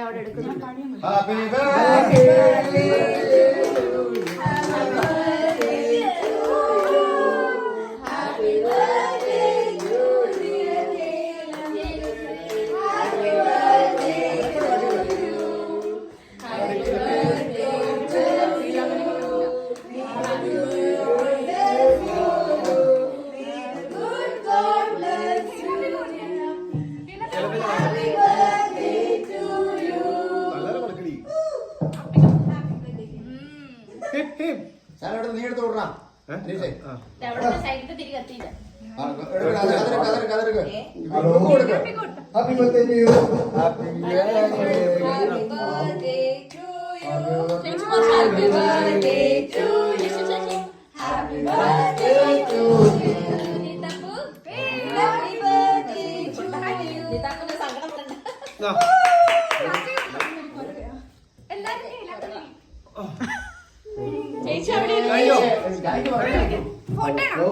അവിടെ എടുക്കുന്നു. Happy birthday to you. Happy birthday to you. Happy birthday to you. Happy birthday to you. Happy birthday to you. May the good God bless you. Happy birthday to you. നീ എടുത്ത് വിടറാ. അവിടുത്തെ സൈഡിൽ തിരികെ എത്തിയില്ല. Happy birthday to you. Happy Happy birthday to you. Happy birthday to you. Happy birthday to you. Nitaku. Happy birthday to you. Nitaku na സങ്കടം വരണ്ട. ചേച്ചി അവിടെ ഫോട്ടോ